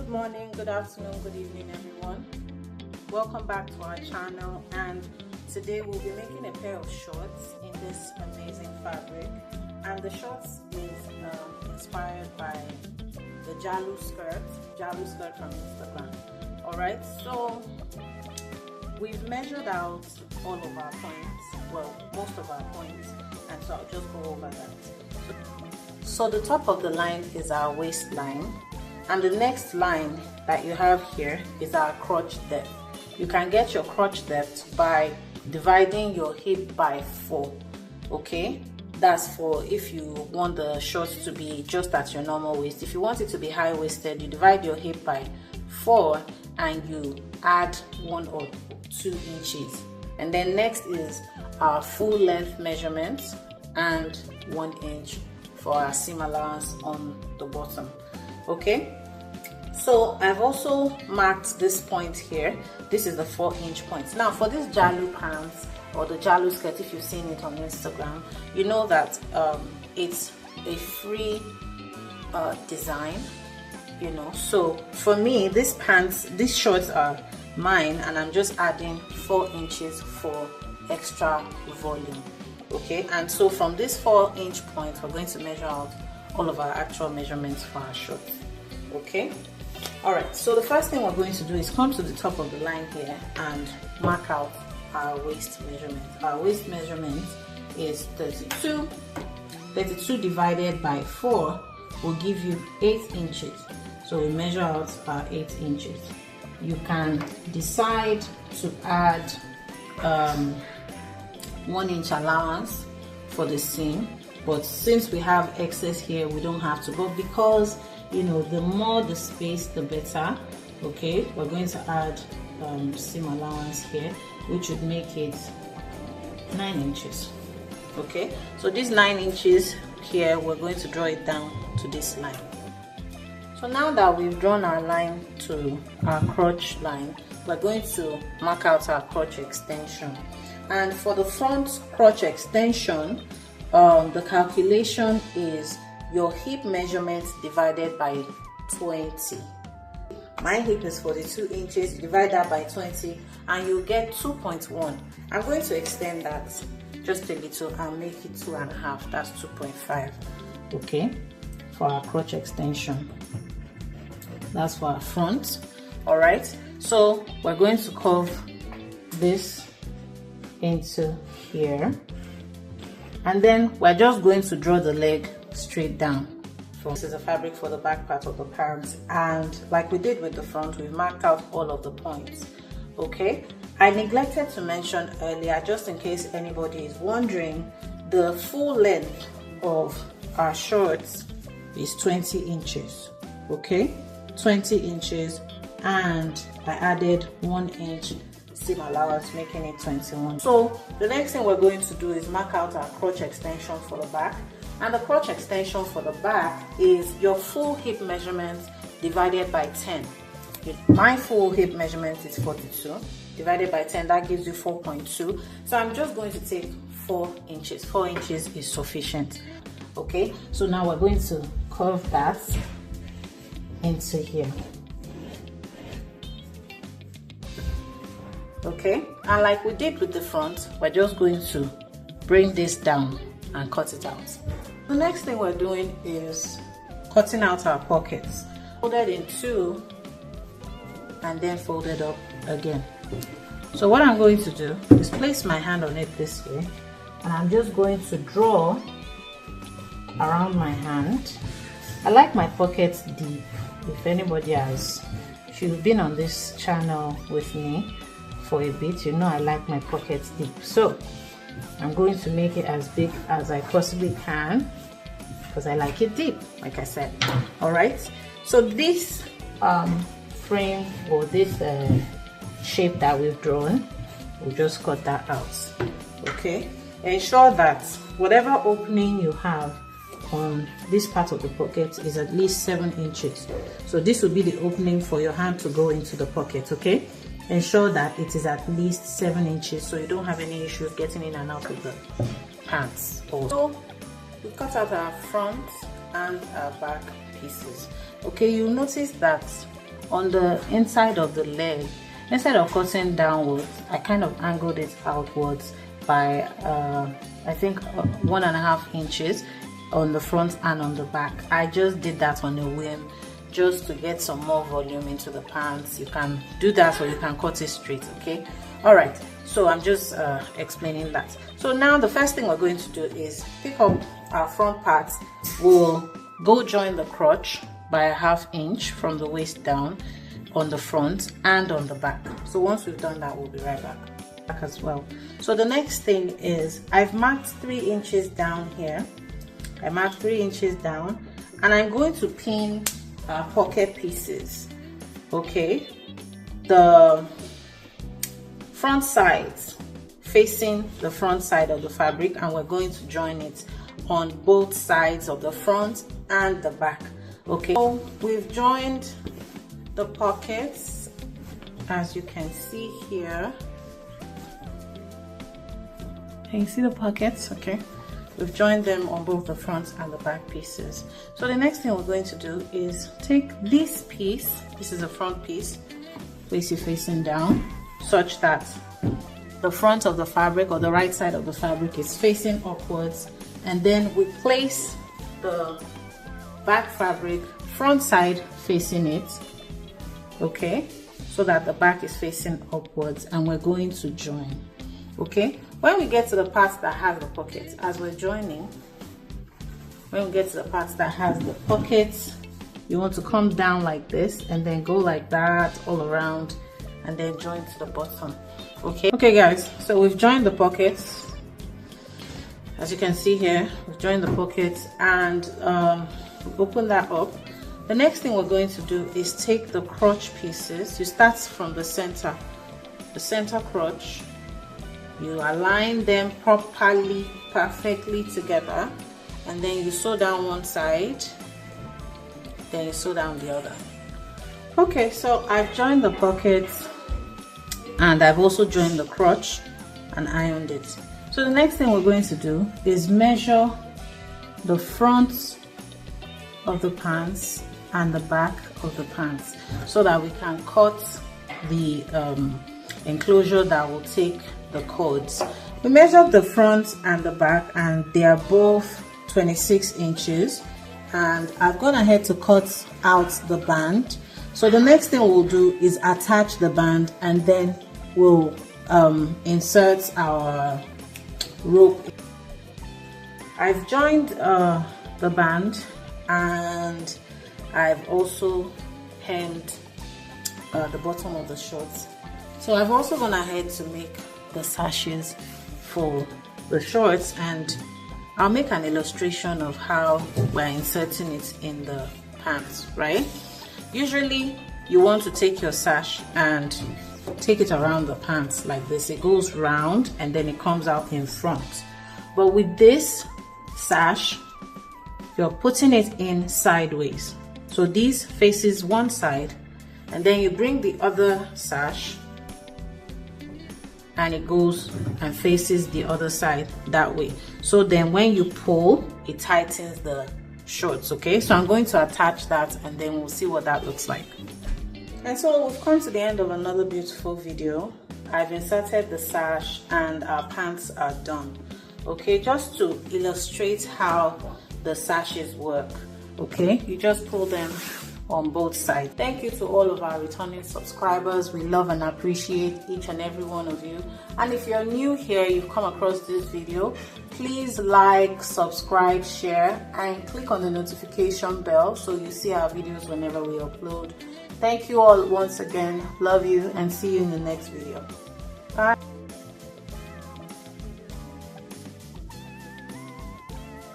Good morning, good afternoon, good evening everyone. Welcome back to our channel, and today we'll be making a pair of shorts in this amazing fabric, and the shorts is inspired by the Jalu skirt from Instagram. Alright, so we've measured out all of our points, well, most of our points, and so I'll just go over that. So the top of the line is our waistline, and the next line that you have here is our crotch depth. You can get your crotch depth by dividing your hip by 4. Okay, that's for if you want the shorts to be just at your normal waist. If you want it to be high-waisted, you divide your hip by 4 and you add 1 or 2 inches. And then next is our full length measurement and 1 inch for our seam allowance on the bottom. Okay, so I've also marked this point here. This is the 4-inch point. Now for this Jalu pants or the Jalu skirt, if you've seen it on Instagram, you know that it's a free design, you know. So for me, these shorts are mine, and I'm just adding 4 inches for extra volume. Okay, and so from this 4-inch point, we're going to measure out all of our actual measurements for our shorts. Okay, all right, so the first thing we're going to do is come to the top of the line here and mark out our waist measurement. Our waist measurement is 32 divided by 4 will give you 8 inches. So we measure out our 8 inches. You can decide to add 1 inch allowance for the seam, but since we have excess here, we don't have to. But because, you know, the more the space, the better. Okay, we're going to add seam allowance here, which would make it 9 inches. Okay, so these 9 inches here, we're going to draw it down to this line. So now that we've drawn our line to our crotch line, we're going to mark out our crotch extension. And for the front crotch extension, the calculation is your hip measurement divided by 20. My hip is 42 inches, divide that by 20 and you get 2.1. I'm going to extend that just a little and make it 2.5. That's 2.5. Okay, for our crotch extension. That's for our front. All right, so we're going to curve this into here, and then we're just going to draw the leg straight down. This is the fabric for the back part of the pants, and like we did with the front, we've marked out all of the points. Okay, I neglected to mention earlier, just in case anybody is wondering, the full length of our shorts is 20 inches. Okay, 20 inches, and I added 1 inch seam allowance, making it 21. So the next thing we're going to do is mark out our crotch extension for the back, and the crotch extension for the back is your full hip measurement divided by 10. My full hip measurement is 42 divided by 10, that gives you 4.2. so I'm just going to take 4 inches. 4 inches is sufficient. Okay, so now we're going to curve that into here. Okay, and like we did with the front, we're just going to bring this down and cut it out. The next thing we're doing is cutting out our pockets, folded in 2 and then folded up again. So what I'm going to do is place my hand on it this way, and I'm just going to draw around my hand. I like my pockets deep. If anybody has, if you've been on this channel with me for a bit, you know I like my pockets deep. So I'm going to make it as big as I possibly can because I like it deep, like I said. All right, so this frame or this shape that we've drawn, we'll just cut that out. Okay, ensure that whatever opening you have on this part of the pocket is at least 7 inches. So this will be the opening for your hand to go into the pocket. Okay, ensure that it is at least 7 inches so you don't have any issues getting in and out of the pants. So we cut out our front and our back pieces. Okay, you'll notice that on the inside of the leg, instead of cutting downwards, I kind of angled it outwards by I think 1.5 inches on the front and on the back. I just did that on a whim, just to get some more volume into the pants. You can do that, or you can cut it straight. Okay, all right, so I'm just explaining that. So now the first thing we're going to do is pick up our front part. We'll go join the crotch by 1/2 inch from the waist down on the front and on the back. So once we've done that, we'll be right back as well. So the next thing is, I've marked 3 inches down here. I marked 3 inches down, and I'm going to pin pocket pieces. Okay, the front sides facing the front side of the fabric, and we're going to join it on both sides of the front and the back. Okay, so we've joined the pockets, as you can see here. Can you see the pockets? Okay, we've joined them on both the front and the back pieces. So the next thing we're going to do is take this piece, this is a front piece, facing down, such that the front of the fabric, or the right side of the fabric, is facing upwards, and then we place the back fabric front side facing it, okay, so that the back is facing upwards, and we're going to join. Okay, when we get to the part that has the pockets, as we're joining, when we get to the part that has the pockets, you want to come down like this and then go like that all around, and then join to the bottom. Okay guys, so we've joined the pockets. As you can see here, we've joined the pockets, and open that up. The next thing we're going to do is take the crotch pieces. You start from the center crotch. You align them properly, perfectly together, and then you sew down one side, then you sew down the other. Okay, so I've joined the pockets, and I've also joined the crotch and ironed it. So the next thing we're going to do is measure the front of the pants and the back of the pants, so that we can cut the enclosure that will take the cords. We measured the front and the back, and they are both 26 inches, and I've gone ahead to cut out the band. So the next thing we'll do is attach the band, and then we'll insert our rope. I've joined the band, and I've also hemmed the bottom of the shorts. So I've also gone ahead to make the sashes for the shorts, and I'll make an illustration of how we're inserting it in the pants, right? Usually you want to take your sash and take it around the pants like this. It goes round and then it comes out in front. But with this sash, you're putting it in sideways. So this faces one side, and then you bring the other sash and it goes and faces the other side that way. So then when you pull, it tightens the shorts. Okay, so I'm going to attach that, and then we'll see what that looks like. And so we've come to the end of another beautiful video. I've inserted the sash and our pants are done. Okay, just to illustrate how the sashes work. Okay, you just pull them on both sides. Thank you to all of our returning subscribers. We love and appreciate each and every one of you. And if you're new here, you've come across this video, please like, subscribe, share, and click on the notification bell so you see our videos whenever we upload. Thank you all once again. Love you, and see you in the next video.